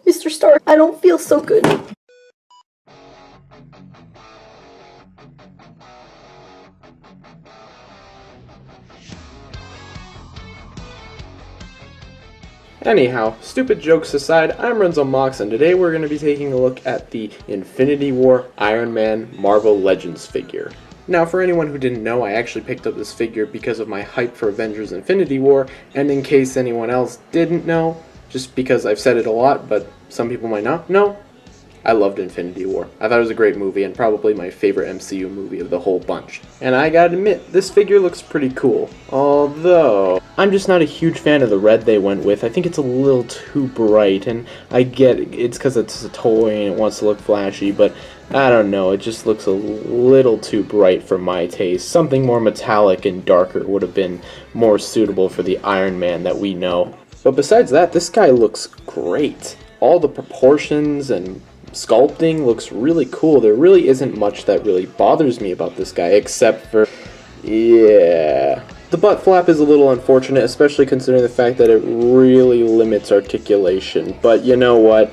Mr. Stark, I don't feel so good. Anyhow, stupid jokes aside, I'm Renzo Mox, and today we're going to be taking a look at the Infinity War Iron Man Marvel Legends figure. Now, for anyone who didn't know, I actually picked up this figure because of my hype for Avengers Infinity War, and in case anyone else didn't know, just because I've said it a lot, but some people might not know, I loved Infinity War. I thought it was a great movie and probably my favorite MCU movie of the whole bunch. And I gotta admit, this figure looks pretty cool. Although, I'm just not a huge fan of the red they went with. I think it's a little too bright, and I get it's because it's a toy and it wants to look flashy, but I don't know, it just looks a little too bright for my taste. Something more metallic and darker would have been more suitable for the Iron Man that we know. But besides that, this guy looks great. All the proportions and sculpting looks really cool. There really isn't much that really bothers me about this guy, except for, yeah, the butt flap is a little unfortunate, especially considering the fact that it really limits articulation. But you know what?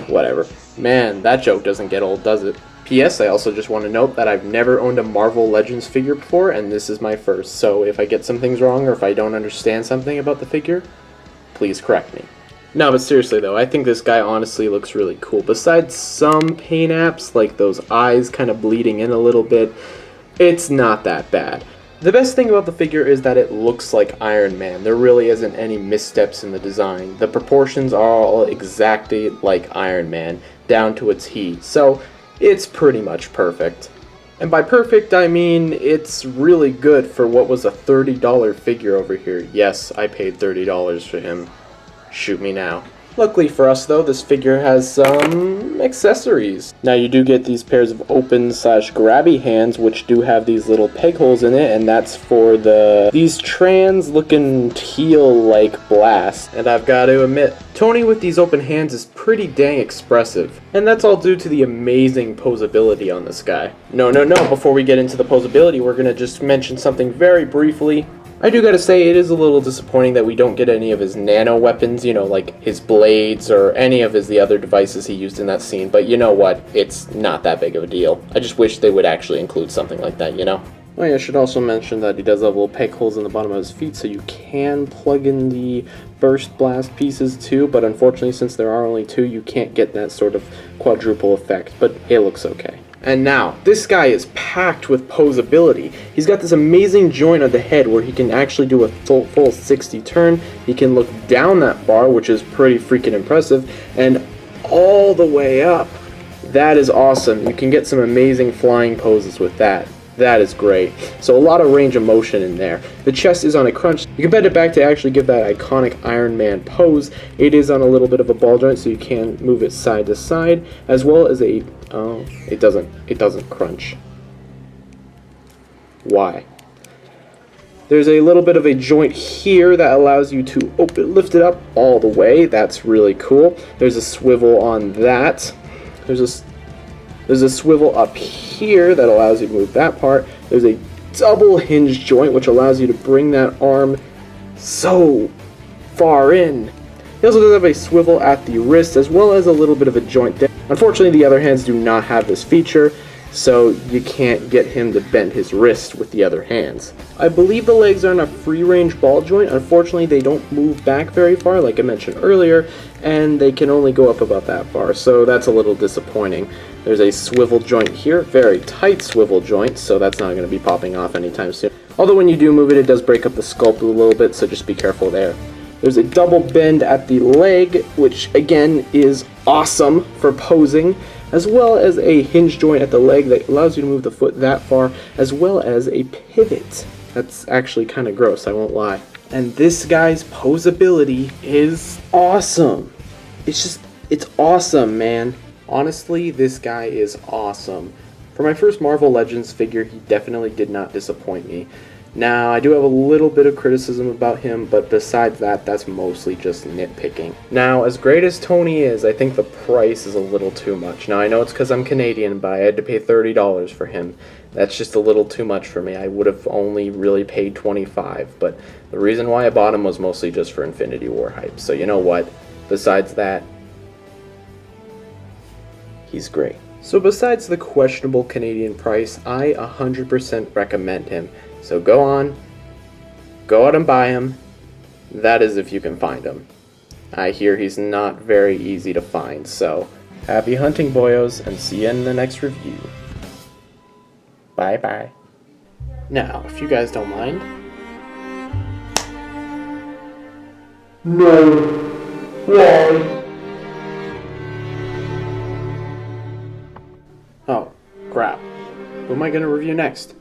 Whatever. Man, that joke doesn't get old, does it? P.S. I also just want to note that I've never owned a Marvel Legends figure before, and this is my first. So if I get some things wrong or if I don't understand something about the figure, please correct me. No, but seriously though, I think this guy honestly looks really cool. Besides some paint apps, like those eyes kind of bleeding in a little bit, it's not that bad. The best thing about the figure is that it looks like Iron Man. There really isn't any missteps in the design. The proportions are all exactly like Iron Man, down to a T, so it's pretty much perfect. And by perfect, I mean it's really good for what was a $30 figure over here. Yes, I paid $30 for him. Shoot me now. Luckily for us though, this figure has some accessories. Now you do get these pairs of open/grabby hands, which do have these little peg holes in it, and that's for these trans looking teal-like blasts. And I've got to admit, Tony with these open hands is pretty dang expressive. And that's all due to the amazing posability on this guy. No, before we get into the posability, we're gonna just mention something very briefly. I do gotta say, it is a little disappointing that we don't get any of his nano weapons, you know, like his blades or any of the other devices he used in that scene, but you know what, it's not that big of a deal. I just wish they would actually include something like that, you know? Oh yeah, I should also mention that he does have little peg holes in the bottom of his feet, so you can plug in the burst blast pieces too, but unfortunately since there are only two, you can't get that sort of quadruple effect, but it looks okay. And now, this guy is packed with posability. He's got this amazing joint on the head where he can actually do a full 60 turn. He can look down that bar, which is pretty freaking impressive, and all the way up. That is awesome. You can get some amazing flying poses with that. That is great. So a lot of range of motion in there. The chest is on a crunch. You can bend it back to actually give that iconic Iron Man pose. It is on a little bit of a ball joint, so you can move it side to side, as well as a... oh, it doesn't crunch. Why? There's a little bit of a joint here that allows you to lift it up all the way. That's really cool. There's a swivel on that. There's a swivel up here that allows you to move that part. There's a double hinge joint which allows you to bring that arm so far in. He also does have a swivel at the wrist as well as a little bit of a joint there. Unfortunately, the other hands do not have this feature, so you can't get him to bend his wrist with the other hands. I believe the legs are on a free-range ball joint. Unfortunately, they don't move back very far, like I mentioned earlier, and they can only go up about that far, so that's a little disappointing. There's a swivel joint here, very tight swivel joint, so that's not going to be popping off anytime soon. Although when you do move it, it does break up the sculpt a little bit, so just be careful there. There's a double bend at the leg, which again is awesome for posing, as well as a hinge joint at the leg that allows you to move the foot that far, as well as a pivot. That's actually kind of gross, I won't lie. And this guy's posability is awesome. It's awesome, man. Honestly, this guy is awesome. For my first Marvel Legends figure, he definitely did not disappoint me. Now, I do have a little bit of criticism about him, but besides that, that's mostly just nitpicking. Now, as great as Tony is, I think the price is a little too much. Now, I know it's because I'm Canadian, but I had to pay $30 for him. That's just a little too much for me. I would have only really paid $25, but the reason why I bought him was mostly just for Infinity War hype. So you know what? Besides that, he's great. So besides the questionable Canadian price, I 100% recommend him. So go out and buy him. That is if you can find him. I hear he's not very easy to find, so happy hunting, boyos, and see you in the next review. Bye bye. Now, if you guys don't mind. No. Why? Oh, crap. Who am I gonna review next?